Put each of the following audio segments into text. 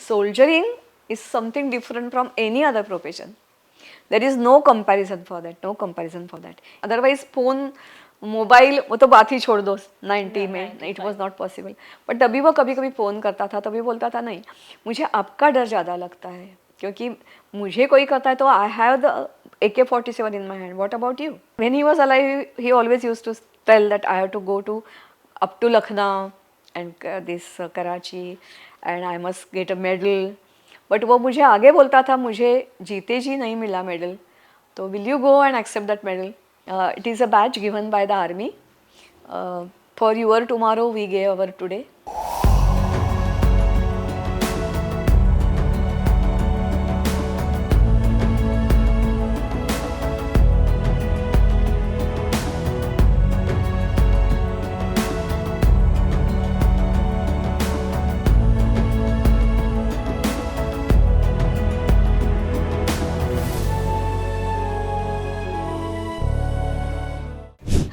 soldiering is something different from any other profession. There is no comparison for that, no comparison for that. Otherwise, phone, mobile वो तो बात ही छोड़ दो 90 में, it was not possible. But तभी वो कभी कभी फ़ोन करता था, तभी बोलता था नहीं मुझे आपका डर ज़्यादा लगता है, क्योंकि मुझे कोई करता है तो I have the AK-47 in my hand. What about you? When he was alive, he always used to tell that I have to go to up to Lucknow and this Karachi and I must get a medal. But वो मुझे आगे बोलता था मुझे जीते जी नहीं मिला medal, तो will you go and accept that medal? It is a badge given by the army. For your tomorrow, we gave our today.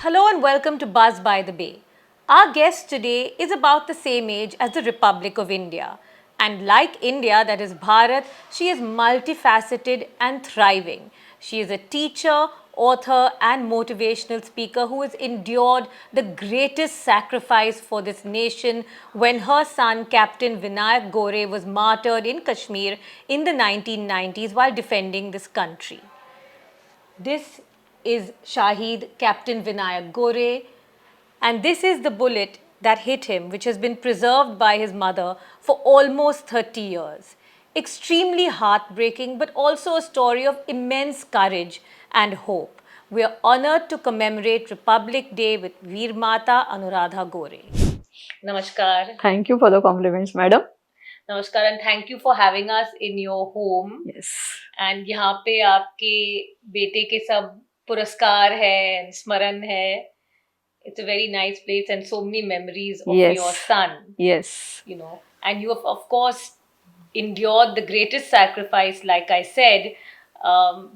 Hello and welcome to Buzz by the Bay. Our guest today is about the same age as the Republic of India. And like India, that is Bharat, she is multifaceted and thriving. She is a teacher, author and motivational speaker who has endured the greatest sacrifice for this nation when her son, Captain Vinayak Gore, was martyred in Kashmir in the 1990s while defending this country. This is Shahid Captain Vinayak Gore, and this is the bullet that hit him, which has been preserved by his mother for almost 30 years. Extremely heartbreaking, but also a story of immense courage and hope. We are honored to commemorate Republic Day with Veermata Anuradha Gore. Namaskar. Thank you for the compliments, madam. Namaskar and thank you for having us in your home. Yes. And यहाँ पे आपके बेटे के सब पुरस्कार है, स्मरण है. It's a very nice place and so many memories of your son. Yes. You know, and you have of course endured the greatest sacrifice, like I said,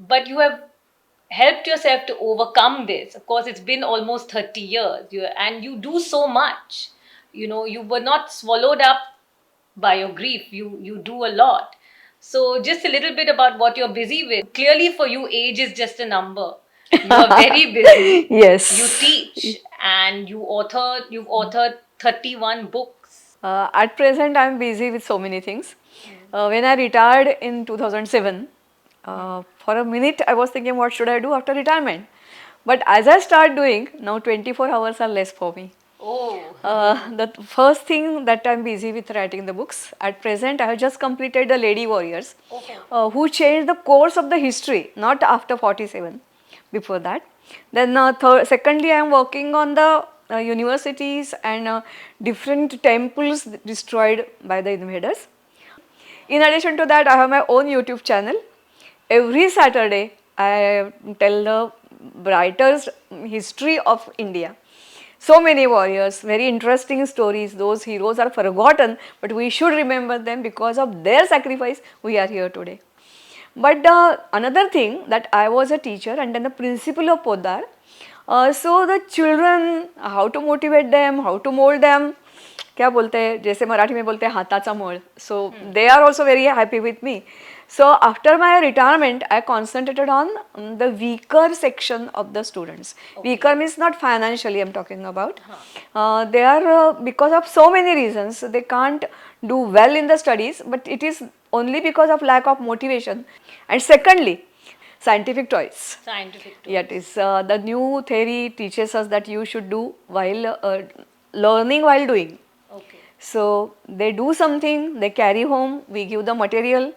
but you have helped yourself to overcome this. Of course, it's been almost 30 years, and you do so much. You know, you were not swallowed up by your grief. You do a lot. So just a little bit about what you're busy with. Clearly for you, age is just a number. You are very busy. Yes. You teach and you've authored 31 books. At present, I'm busy with so many things. When I retired in 2007, for a minute I was thinking what should I do after retirement. But as I start doing, now 24 hours are less for me. Oh. The first thing that I'm busy with writing the books. At present, I have just completed the Lady Warriors, who changed the course of the history, not after 47, before that. Then secondly, I am working on the universities and different temples destroyed by the invaders. In addition to that, I have my own YouTube channel. Every Saturday, I tell the writers' history of India. So many warriors, very interesting stories. Those heroes are forgotten, but we should remember them because of their sacrifice. We are here today. But another thing that I was a teacher and then the principal of Podar. So the children, how to motivate them, how to mold them. क्या बोलते हैं जैसे मराठी में बोलते हैं हाताचा मोळ. So they are also very happy with me. So after my retirement, I concentrated on the weaker section of the students. Weaker means not financially I'm talking about. They are because of so many reasons they can't do well in the studies, but it is only because of lack of motivation. And secondly, scientific toys. Scientific toys. Yeah, it is the new theory teaches us that you should do while learning while doing. Okay. So they do something, they carry home, we give the material.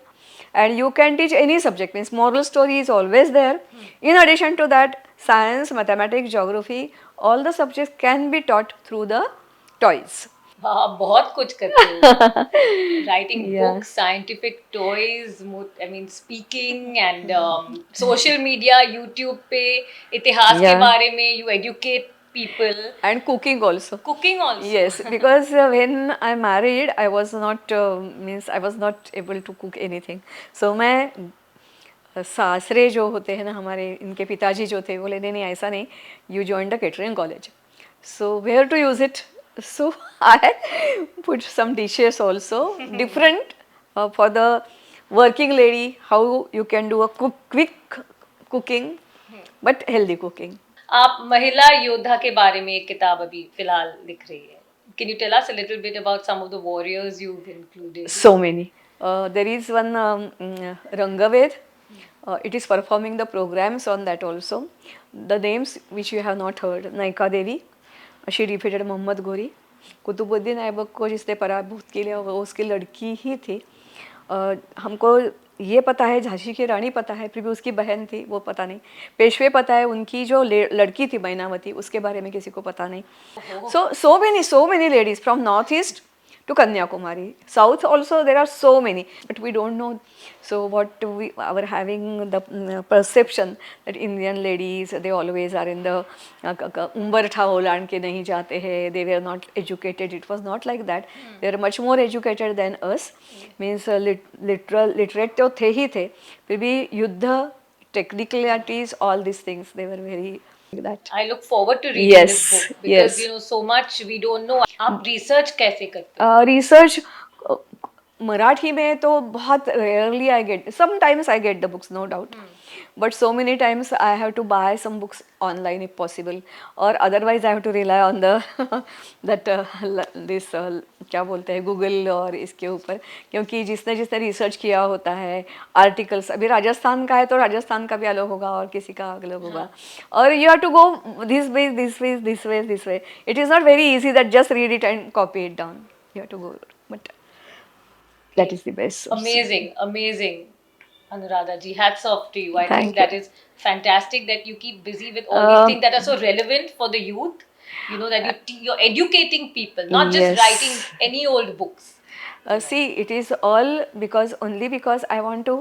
And you can teach any subject, means moral story is always there. In addition to that, science, mathematics, geography, all the subjects can be taught through the toys. वाह बहुत कुछ करते हो. Writing books, scientific toys, I mean speaking and social media, YouTube पे इतिहास के बारे में you educate people. And cooking also. Cooking also. Yes, because when I married, I was not I was not able to cook anything. So मैं सासरे जो होते हैं ना हमारे इनके पिताजी जो थे बोले नहीं ऐसा नहीं, you joined the catering college. So where to use it? So I put some dishes also different For the working lady, how you can do a quick cooking, but healthy cooking. आप महिला योद्धा के बारे में एक किताब अभी फिलहाल लिख रही है. Can you tell us a little bit about some of the warriors you've included? So many. There is one Rangaved. It is performing the programs on that also. The names which you have not heard: Naika Devi, she defeated Muhammad Ghori. Qutubuddin Aibak को जिसने पराभूत किया वो उसकी लड़की ही थी. हमको ये पता है झांसी की रानी पता है, फिर भी उसकी बहन थी वो पता नहीं. पेशवे पता है, उनकी जो लड़की थी मैनावती उसके बारे में किसी को पता नहीं. So many ladies from north east to Kanyakumari. South also there are so many, but we don't know. So what we are having the perception that Indian ladies, they always are in the umbar tha oland ke nahi jate hai. They were not educated. It was not like that. They are much more educated than us. Means literate तो थे ही थे. फिर भी युद्ध, technicalities, all these things, they were very that. I look forward to reading Yes, this book because yes. you know so much we don't know. आप research कैसे करते हो? रिसर्च मराठी में तो बहुत rarely I get, sometimes I get the books no doubt, but so many times I have to buy some books online if possible, और otherwise I have to rely on the that this क्या बोलते हैं Google और इसके ऊपर, क्योंकि जिसने जिसने रिसर्च किया होता है आर्टिकल्स, अभी राजस्थान का है तो राजस्थान का भी अलग होगा और किसी का अलग होगा, और you have to go this way this way this way this way. It is not very easy that just read it and copy it down. You have to go, but that is the best source. Amazing, amazing. Anuradha ji, hats off to you. I Thank think that you. is fantastic that you keep busy with all these things that are so relevant for the youth. You know that you're educating people, not just Yes. writing any old books. See, it is all because only because I want to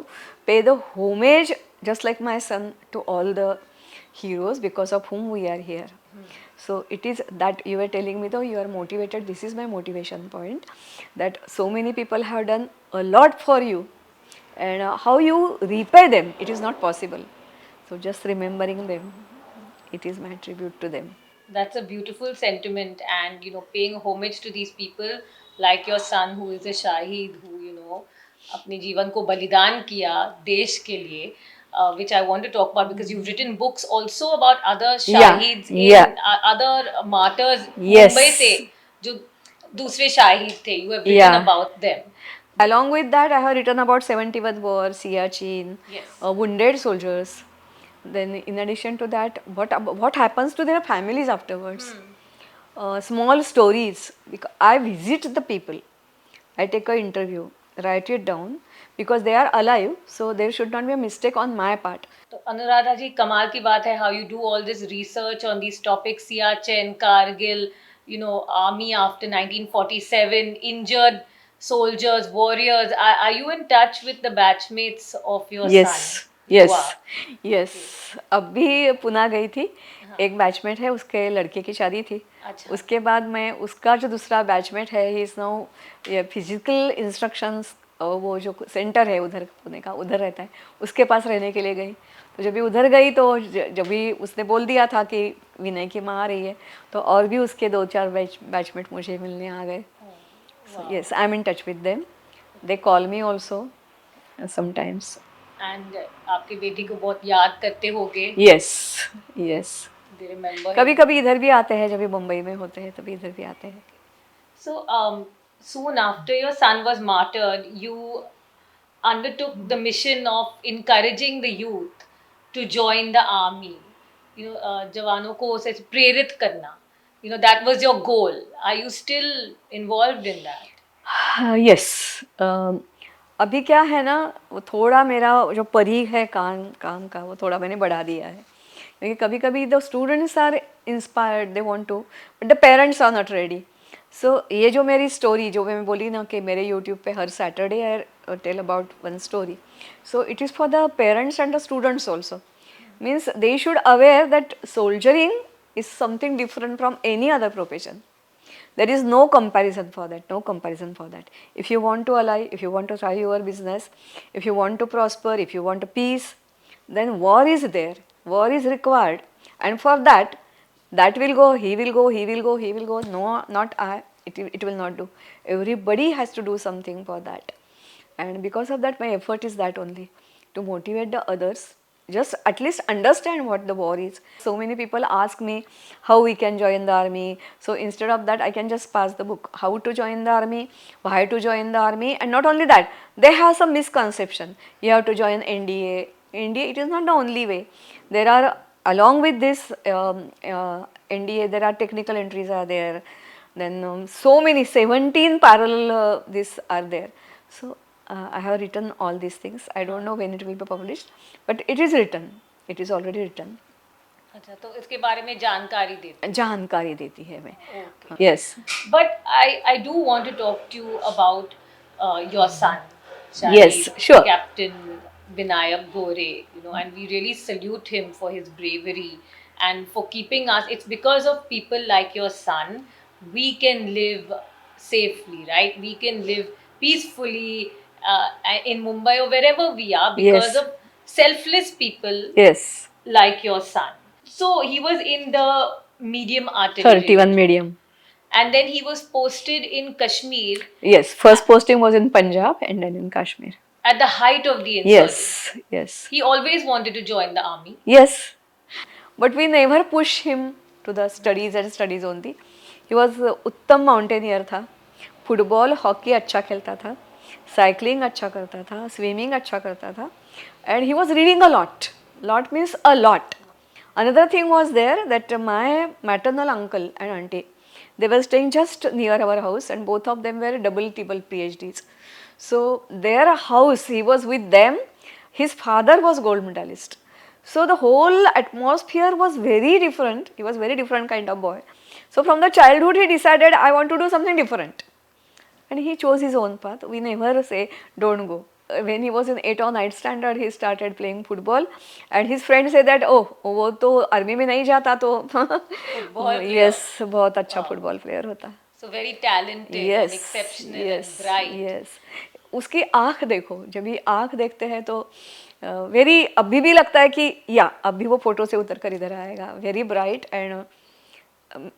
pay the homage, just like my son, to all the heroes because of whom we are here. So it is that you were telling me, though you are motivated, this is my motivation point, that so many people have done a lot for you, and how you repay them, it is not possible. So just remembering them, it is my tribute to them. That's a beautiful sentiment, and you know, paying homage to these people like your son, who is a shaheed, who you know, अपने जीवन को बलिदान किया देश के लिए, which I want to talk about because you've written books also about other shaheeds in other martyrs Yes. Mumbai से जो दूसरे शाहिद थे. You have written about them. Along with that, I have written about 71th War, Siachen, Yes. Wounded soldiers. Then, in addition to that, what happens to their families afterwards? Small stories. Because I visit the people, I take an interview, write it down, because they are alive, so there should not be a mistake on my part. तो अनुराधा जी, कमाल की बात है how you do all this research on these topics, Siachen, Kargil, you know, army after 1947, injured soldiers, warriors. Are you in touch with the batchmates of your Yes, son? yes, You are. yes. अभी पुणे गई थी, एक batchmate है, उसके लड़के की शादी थी. अच्छा. उसके बाद मैं उसका जो दूसरा बैचमेट है, he is now physical instructions, वो जो सेंटर है उधर पुणे का, उधर रहता है, उसके पास रहने के लिए गई. तो जब भी उधर गई तो जब भी उसने बोल दिया था कि विनय की माँ आ रही है, तो और भी उसके 2-4 बैचमेट मुझे मिलने आ गए. So yes, I'm in touch with them. They call me also sometimes. And आपके बेटी को बहुत याद करते होगे. Yes, yes. They remember him. कभी कभी इधर भी आते हैं, जब भी मुंबई में होते हैं तभी इधर भी आते हैं. So soon after your son was martyred, you undertook the mission of encouraging the youth to join the army. You know, जवानों को उसे प्रेरित करना. You know, that was your goal. Are you still involved in that? Yes. अभी क्या है ना, वो थोड़ा मेरा जो परी है काम का, वो थोड़ा मैंने बढ़ा दिया है, क्योंकि कभी कभी the students are inspired, they want to, but the parents are not ready. So ये जो मेरी स्टोरी जो मैं बोली ना कि मेरे यूट्यूब पे हर Saturday I tell about one story, so it is for the parents and the students also. Means they should aware that soldiering is something different from any other profession. There is no comparison for that, no comparison for that. If you want to ally, if you want to try your business, if you want to prosper, if you want peace, then war is there, war is required, and for that, that will go, he will go, he will go, he will go, no, not I, it will not do. Everybody has to do something for that. and because of that my effort is that only, to motivate the others, just at least understand what the war is. So many people ask me how we can join the army, so instead of that I can just pass the book, how to join the army, why to join the army. And not only that, they have some misconception, you have to join NDA. It is not the only way. There are, along with this NDA, there are technical entries are there, then so many 17 parallel this are there. So I have written all these things. I don't know when it will be published, but it is written. It is already written. अच्छा, तो इसके बारे में जानकारी देती जानकारी देती है मैं. Okay. Yes. But I do want to talk to you about your son, Yes, sure. Captain Vinayak Gore, and we really salute him for his bravery and for keeping us. It's because of people like your son we can live safely, right? We can live peacefully in Mumbai or wherever we are because Yes. of selfless people Yes. like your son. So he was in the medium artillery 31 medium. and then he was posted in Kashmir Yes, first posting was in Punjab and then in Kashmir. at the height of the insurgency. Yes, yes. He always wanted to join the army. Yes. But we never push him to the studies and studies only. He was उत्तम mountaineer था, football hockey अच्छा खेलता था, cycling अच्छा करता था, swimming अच्छा करता था, and he was reading a lot. Lot means a lot. Another thing was there that my maternal uncle and auntie, they were staying just near our house and both of them were double triple PhDs. So their house, he was with them, his father was gold medalist. So the whole atmosphere was very different. He was very different kind of boy. So from the childhood he decided, I want to do something different. And he chose his own path. We never say don't go. When he was in 8th or 9th standard, he started playing football, and his friends say that oh वो तो army में नहीं जाता तो yes बहुत अच्छा football player होता. So very talented Yes, and exceptional yes, and bright. yes. उसकी आँख देखो, जब ये आँख देखते हैं तो वेरी अभी भी लगता है कि या अभी वो फोटो से उतर कर इधर आएगा. Very bright and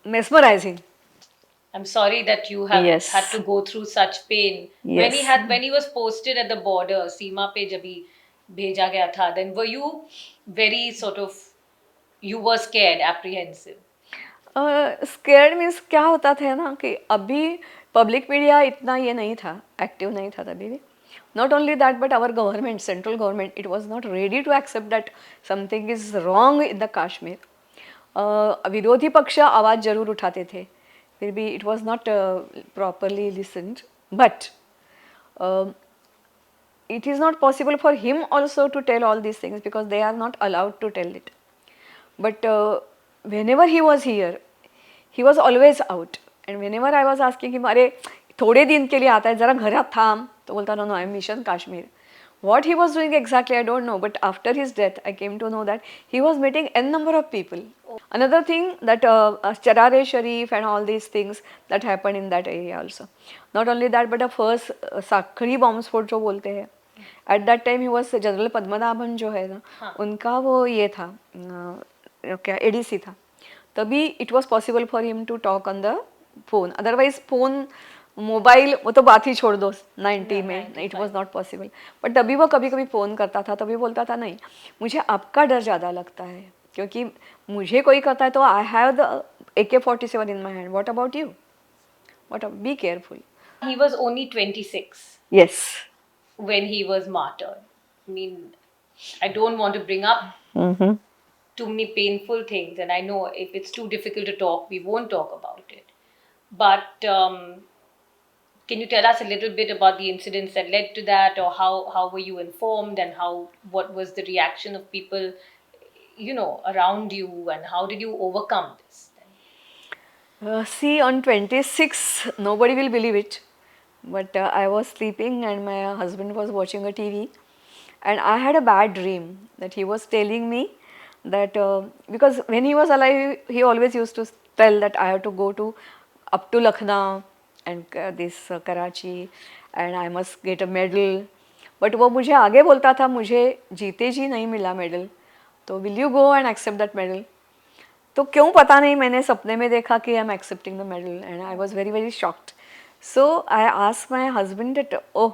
mesmerizing. I'm sorry that you have Yes. had to go through such pain. Yes. When he was posted at the border, सीमा पे जब ही भेजा गया था, then were you very sort of, you were scared, apprehensive? Scared means क्या होता था ना कि अभी पब्लिक मीडिया इतना ये नहीं था, एक्टिव नहीं था तभी भी. Not only that but our government, central government, it was not ready to accept that something is wrong in the Kashmir. विरोधी पक्ष आवाज़ जरूर उठाते थे, फिर भी it was not properly listened. But it is not possible for him also to tell all these things because they are not allowed to tell it. But whenever he was here, he was always out. And whenever I was asking him, अरे थोड़े दिन के लिए आता है, जरा घर थाम, तो बोलता no, I am mission Kashmir. What he was doing exactly, I don't know. But after his death, I came to know that he was meeting n number of people. Another thing that Charare Sharif and all these things that happened in that area also. Not only that, but the first Sakhri bomb spot जो बोलते हैं, at that time he was General Padmanabhan जो है ना, उनका वो ये था क्या ADC था. तभी it was possible for him to talk on the phone. Otherwise phone mobile वो तो बात ही छोड़ दो 90 में, it was not possible. But तभी वो कभी कभी फ़ोन करता था, तभी बोलता था नहीं मुझे आपका डर ज़्यादा लगता है क्योंकि मुझे कोई करता है तो I have the AK-47 in my hand. What about you? What be careful. He was only 26. Yes. When he was martyred. I mean, I don't want to bring up too many painful things, and I know if it's too difficult to talk, we won't talk about it. But can you tell us a little bit about the incidents that led to that, or how were you informed, and what was the reaction of people, around you, and how did you overcome this? See, on 26, nobody will believe it, but I was sleeping and my husband was watching a TV, and I had a bad dream that he was telling me that because when he was alive, he always used to tell that I have to go up to Lucknow and this Karachi and I must get a medal. But वो मुझे आगे बोलता था मुझे जीते जी नहीं मिला medal, तो will you go and accept that medal? तो क्यों पता नहीं, मैंने सपने में देखा कि I am accepting the medal and I was very very shocked. So I asked my husband that oh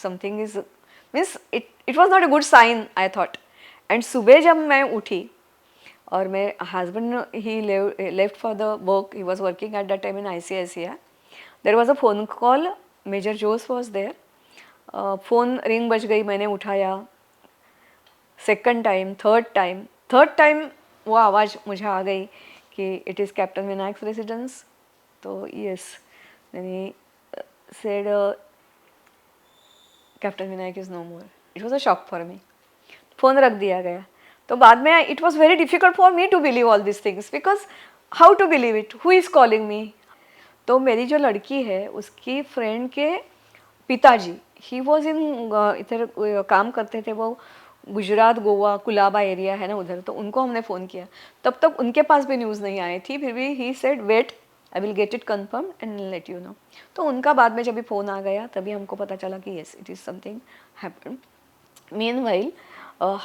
something is means it was not a good sign, I thought. And सुबह जब मैं उठी और मेरे husband he left for the work, he was working at that time in ICICI. There was a phone call, Major Jose was there. Phone ring बज गई, मैंने उठाया. सेकंड टाइम, थर्ड टाइम वो आवाज़ मुझे आ गई कि it is captain Vinayak residence. तो yes, then said captain Vinayak is no more. It was a shock for me. Phone रख दिया गया. तो बाद में it was very difficult for me to believe all this things, because how to believe it, who is calling me. तो मेरी जो लड़की है उसकी फ्रेंड के पिताजी, ही वॉज इन इधर काम करते थे वो गुजरात, गोवा, कुलाबा एरिया है ना उधर. तो उनको हमने फ़ोन किया, तब तक उनके पास भी न्यूज़ नहीं आई थी. फिर भी he said wait, I will get it confirm and let you know. तो उनका बाद में जब भी फ़ोन आ गया तभी हमको पता चला कि yes it is something happen. Meanwhile,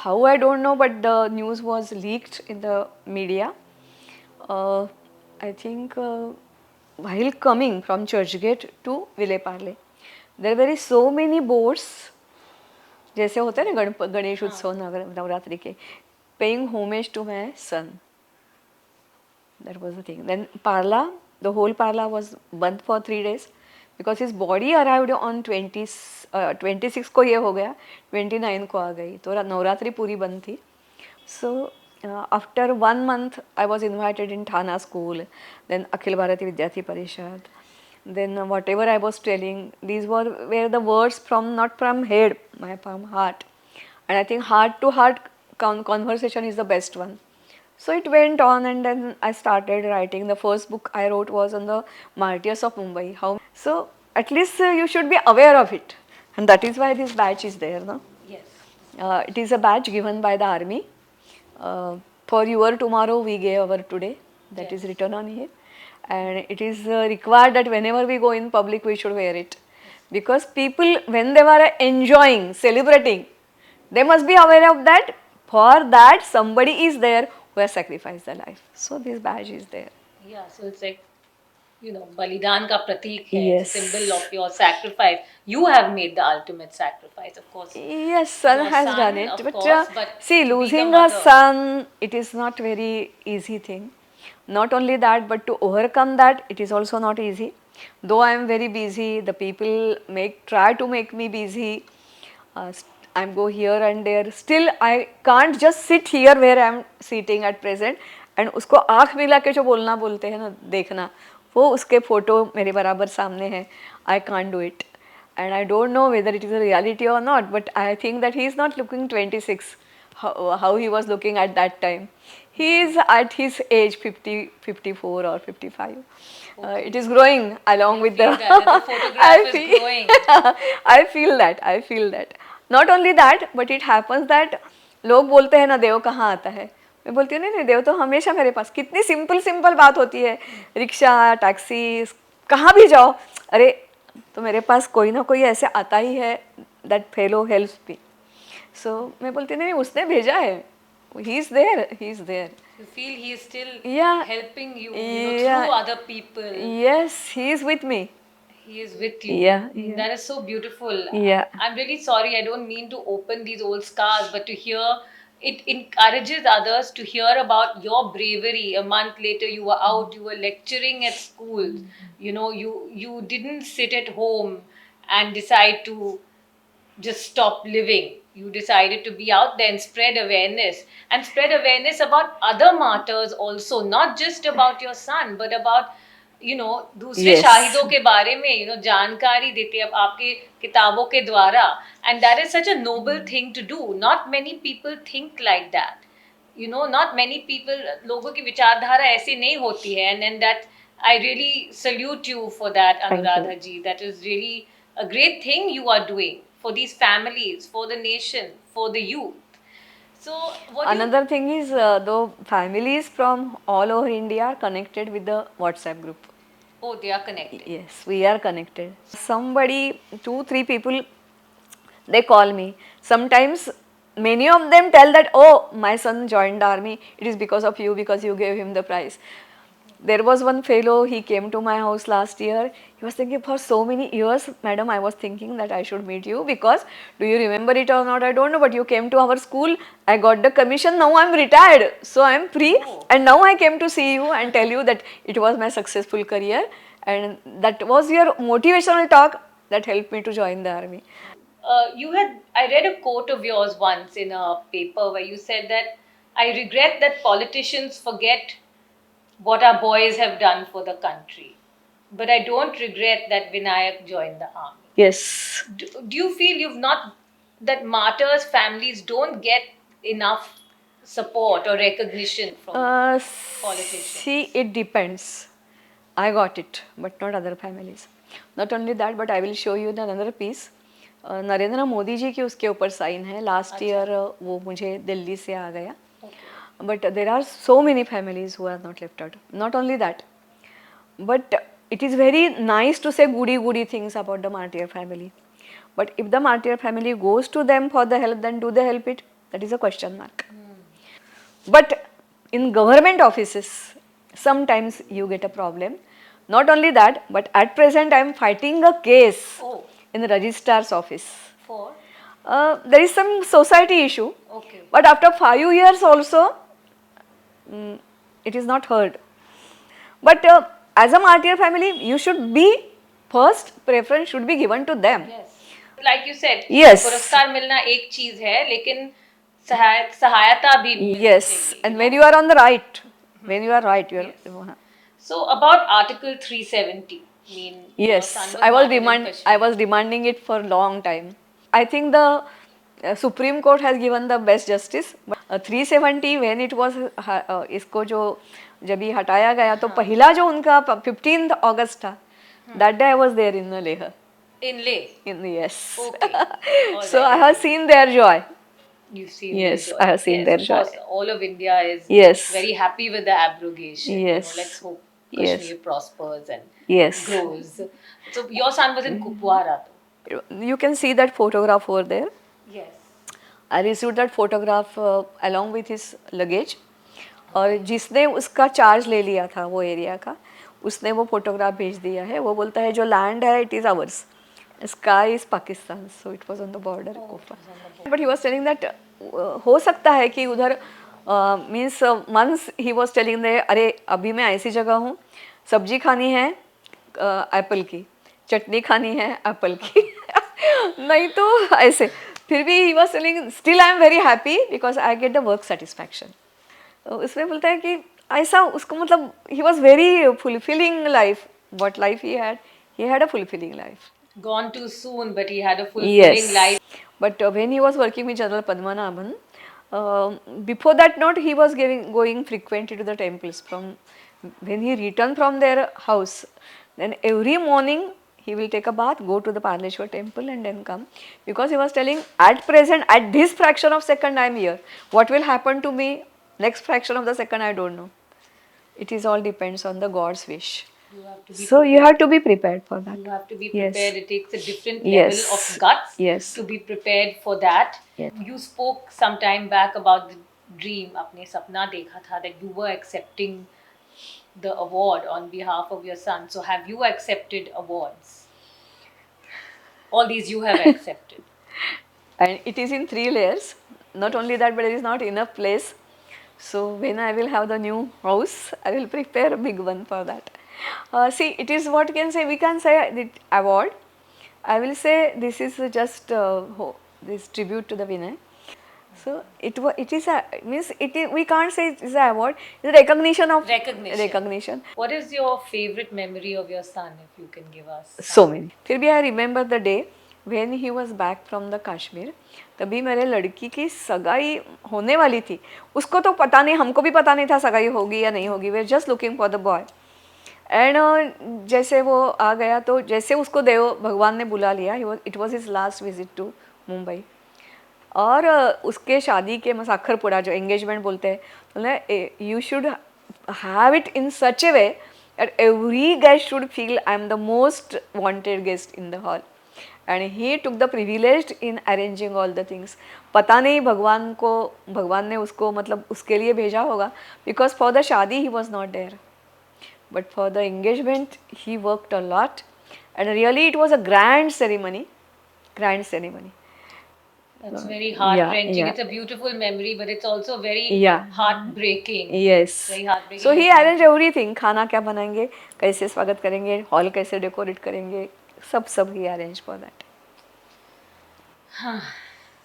how I don't know, but the news was leaked in the media. I think while coming from Churchgate to Vile-Parle, there were so many boats, जैसे होते हैं ना गणेश उत्सव नवरात्रि के, paying homage to my son. That was the thing. Then Parla, the whole Parla was band for 3 days. Because his body arrived on 26 को ये हो गया, 29 को आ गई. तो नवरात्रि पूरी बंद थी. So after 1 month I was invited इन थाना स्कूल, देन अखिल भारतीय विद्यार्थी परिषद, then whatever I was telling, these were the words from not from head, from heart. And I think heart to heart conversation is the best one. So it went on, and then I started writing. The first book I wrote was on the Martyrs of Mumbai. So at least you should be aware of it, and that is why this badge is there, no? Yes. It is a badge given by the army. For your tomorrow, we gave our today. That is written on here, and it is required that whenever we go in public, we should wear it, because people, when they were enjoying, celebrating, they must be aware of that. For that, somebody is there who has sacrificed their life. So this badge is there. Yeah, so it's like, बलिदान का प्रतीक है, Yes. symbol of your sacrifice. You have made the ultimate sacrifice, of course. Yes, son Your has son, done it, of but course, but see, to be the losing a mother. son, it is not very easy thing. Not only that, but to overcome that, it is also not easy. Though I am very busy, the people try to make me busy. I go here and there. Still, I can't just sit here where I am sitting at present. And उसको आँख मिला के जो बोलना बोलते हैं ना, देखना, वो उसके फोटो मेरे बराबर सामने है. I can't do it. And I don't know whether it is a reality or not, but I think that he is not looking 26, how he was looking at that time. He is at his age 50, 54 or 55. It is growing along with the photograph is growing. I feel that. Not only that, but it happens that लोग बोलते हैं ना देव कहाँ आता है. मैं बोलती हूँ नहीं, देव तो हमेशा मेरे पास. कितनी सिंपल बात होती है, रिक्शा, टैक्सी, कहाँ भी जाओ, अरे तो मेरे पास कोई ना कोई ऐसे आता ही है, दैट फेलो हेल्प्स मी. सो मैं बोलती नहीं, उसने भेजा है, he is there. You feel he is still Yeah. helping you, Yeah. through other people. Yes, he is with me. He is with you. Yeah. That is so beautiful. Yeah. I'm really sorry, I don't mean to open these old scars, but to hear it encourages others to hear about your bravery. A month later, you were out, you were lecturing at schools. You didn't sit at home and decide to just stop living. You decided to be out there and spread awareness about other martyrs also, not just about your son, but about दूसरे Yes. शाहिदों के बारे में जानकारी देते अब आपके किताबों के द्वारा. And that is such a noble thing to do. Not many people think like that. Not many people, लोगों की विचारधारा ऐसी नहीं होती है. And that I really salute you for that, Anuradha ji. That is really a great thing you are doing for these families, for the nation, for the youth. So Another thing is, though families from all over India are connected with the WhatsApp group. Oh, they are connected. Yes, we are connected. Somebody, 2-3 people, they call me. Sometimes many of them tell that, oh, my son joined the army, it is because of you, because you gave him the prize. There was one fellow, he came to my house last year. He was thinking for so many years, madam, I was thinking that I should meet you because do you remember it or not, I don't know, but you came to our school, I got the commission, now I'm retired, so I'm free. And now I came to see you and tell you that it was my successful career and that was your motivational talk that helped me to join the army. I read a quote of yours once in a paper where you said that I regret that politicians forget what our boys have done for the country. But I don't regret that Vinayak joined the army. Yes. Do you feel that martyrs' families don't get enough support or recognition from politicians? See, it depends. I got it, but not other families. Not only that, but I will show you the another piece. Narendra Modi ji की उसके ऊपर sign है last year वो मुझे दिल्ली से आ गया but there are so many families who are not left out not only that but it is very nice to say goody things about the martyr family, but if the martyr family goes to them for the help, then do they help it? That is a question mark. But in government offices sometimes you get a problem. Not only that, but at present I am fighting a case in the registrar's office For? There is some society issue, Okay. but after 5 years also it is not heard. But as a martyr family, you should be first preference should be given to them. Yes. Like you said, Yes. पुरस्कार मिलना एक चीज है, लेकिन सहायता भी मिलनी Yes, चाहिए. and when you are on the right, when you are right, you are. So about Article 370, I mean, your Yes, son I was martyred in Kashmir. I was demanding it for a long time. I think the Supreme Court has given the best justice. But 370 when it was इसको जो जब ये हटाया गया तो पहला जो उनका 15th August था, that day I was there in Leh. In Leh. Yes. Okay. So I have seen their joy. You've seen Yes, their joy. I have seen Yes, their of joy. course, all of India is Yes. very happy with the abrogation. Yes. Let's hope Yes. Kashmir prospers and Yes. grows. So your son was in Kupwara. You can see that photograph over there. Yes. I received that photograph along with his luggage. और जिसने उसका charge ले लिया था वो area का, उसने वो फोटोग्राफ भेज दिया है. वो बोलता है जो लैंड है it is hours, sky is Pakistan, so it was on the border. But he was telling that हो सकता है कि उधर means Munch he was telling that अरे अभी मैं ऐसी जगह हूँ, सब्जी खानी है एप्पल की, चटनी खानी है एप्पल की नहीं तो ऐसे. फिर भी he was telling still I am very happy because I get the work satisfaction. उसमें बोलता है कि ऐसा उसको मतलब he was very fulfilling life. What life he had a fulfilling life. Gone too soon, but he had a fulfilling life. But when he was working with General Padmanabhan, before that note he was going frequently to the temples. From when he returned from their house, then every morning he will take a bath, go to the Parleshwar temple and then come. Because he was telling at present, at this fraction of second I am here. What will happen to me next fraction of the second I don't know. It is all depends on the God's wish. You have to be So you have to be prepared for that. You have to be Yes. prepared. It takes a different Yes. level of guts Yes. to be prepared for that. Yes. You spoke some time back about the dream, अपने सपना देखा था, that you were accepting the award on behalf of your son. So have you accepted awards? All these you have accepted. And it is in 3 layers. Not only that, but there is not enough place. So when I will have the new house, I will prepare a big one for that. See, it is what we can say the award. I will say this is just this tribute to the Vinayak. So it is a means it is, we can't say it is an award. It's a recognition of recognition. What is your favorite memory of your son, if you can give us? So many. फिर भी I remember the day when he was back from the Kashmir. तभी मेरे लड़की की सगाई होने वाली थी. उसको तो पता नहीं, हमको भी पता नहीं था सगाई होगी या नहीं होगी. We were just looking for the boy. And जैसे वो आ गया तो जैसे उसको देव भगवान ने बुला लिया. It was his last visit to Mumbai. और उसके शादी के मसाखर पूरा जो एंगेजमेंट बोलते हैं, तो you should have it in such A way that every guest should feel I am the most wanted guest in the hall. And he took the privilege in arranging all the things. पता नहीं भगवान ने उसको मतलब उसके लिए भेजा होगा, because for the shaadi he was not there. but for the engagement he worked a lot, and really it was a grand ceremony, grand ceremony. That's very Yeah, heart-wrenching. yeah, It's a beautiful memory, but it's also very yeah. heartbreaking. It's Yes. very So heartbreaking he listening arranged to. everything. खाना क्या बनाएंगे, कैसे स्वागत करेंगे, hall कैसे decorate करेंगे, सब he arranged for that.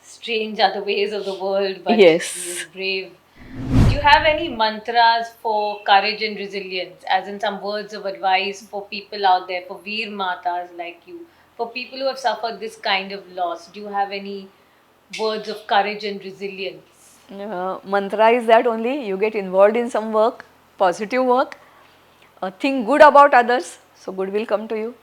Strange are the ways of the world, but he was Yes. brave. Do you have any mantras for courage and resilience, as in some words of advice for people out there, for Veer Matas like you, for people who have suffered this kind of loss? Do you have any words of courage and resilience? Mantra is that only you get involved in some work, positive work, think good about others, so good will come to you.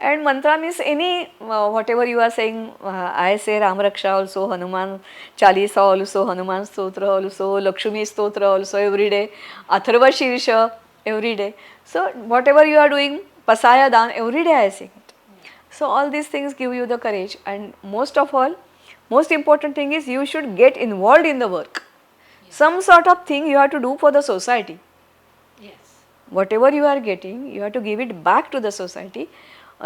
And mantra means any whatever you are saying. I say Ram Raksha also, Hanuman Chalisa also, Hanuman Stotra also, Lakshmi Stotra also every day, Atharva Shirsha every day. So whatever you are doing, Pasaya Dan every day I sing it. So all these things give you the courage, and most of all, most important thing is you should get involved in the work. Some sort of thing you have to do for the society. Yes. Whatever you are getting, you have to give it back to the society.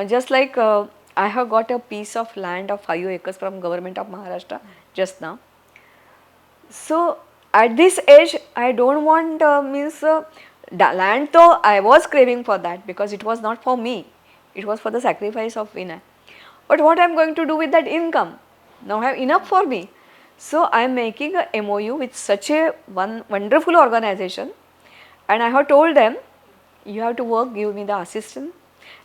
Just like I have got a piece of land of 5 acres from government of Maharashtra just now. So at this age, I don't want means the land though I was craving for that because it was not for me. It was for the sacrifice of Vinayak. But what I am going to do with that income? Now I have enough for me. So I am making a MOU with such a wonderful organization, and I have told them, you have to work, give me the assistant,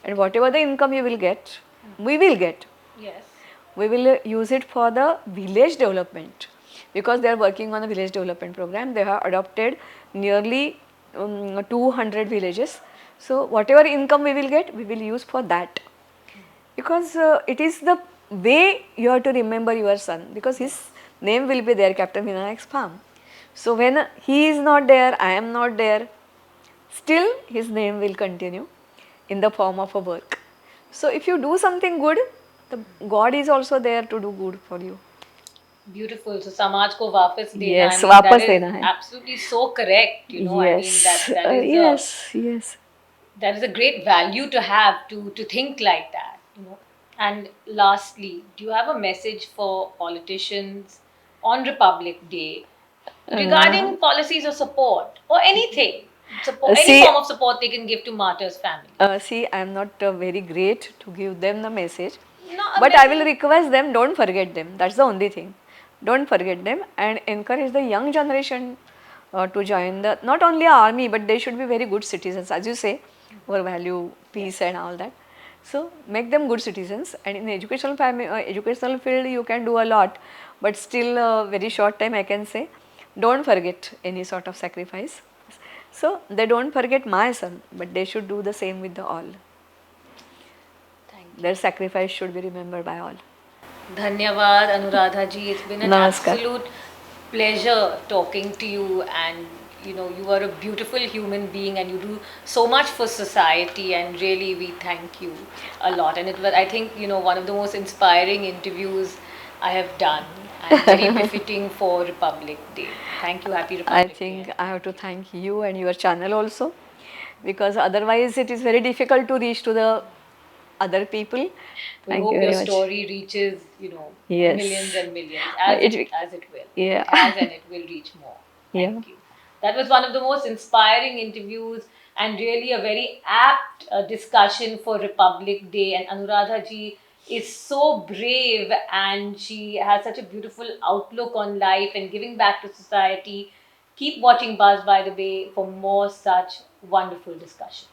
and whatever the income you will get, we will get. Yes. We will use it for the village development, because they are working on a village development program. They have adopted nearly 200 villages. So whatever income we will get, we will use for that, because it is the way you have to remember your son, because his name will be there, Captain Vinayak's farm. So when he is not there, I am not there, still his name will continue in the form of a work. So if you do something good, the God is also there to do good for you. Beautiful. So Samaj ko वापस देना. I Yes, mean, that वापस is देना है. absolutely so correct. You know, I mean Yes, that is a yes, yes. that is a great value to have to think like that. You know. And lastly, do you have a message for politicians on Republic Day regarding policies or support or anything? Support, any See, form of support they can give to Martyrs family. see, I am not very great to give them the message, No, but I will maybe. request them, don't forget them. That's the only thing. Don't forget them and encourage the young generation to join the not only army, but they should be very good citizens, as you say, our value peace and all that. So make them good citizens, and in educational field you can do a lot, but still very short time I can say, don't forget any sort of sacrifice. So they don't forget my son, but they should do the same with the all. Thank you. Their sacrifice should be remembered by all. Dhanyavad Anuradha ji. It's been an Namaskar. absolute pleasure talking to you, and you know you are a beautiful human being and you do so much for society, and really we thank you a lot. And it was, I think, you know, one of the most inspiring interviews I have done, and very befitting for Republic Day. Thank you. Happy I Republic Day. think I have to thank you and your channel also, because otherwise it is very difficult to reach to the other people. We Thank you hope your very much. story reaches, you know, Yes. millions and millions, It, as it will. yeah. It has, and it will reach more. Yeah. Thank you. That was one of the most inspiring interviews, and really a very apt discussion for Republic Day. And Anuradha ji is so brave, and she has such a beautiful outlook on life and giving back to society. Keep watching Buzz by the Bay for more such wonderful discussions.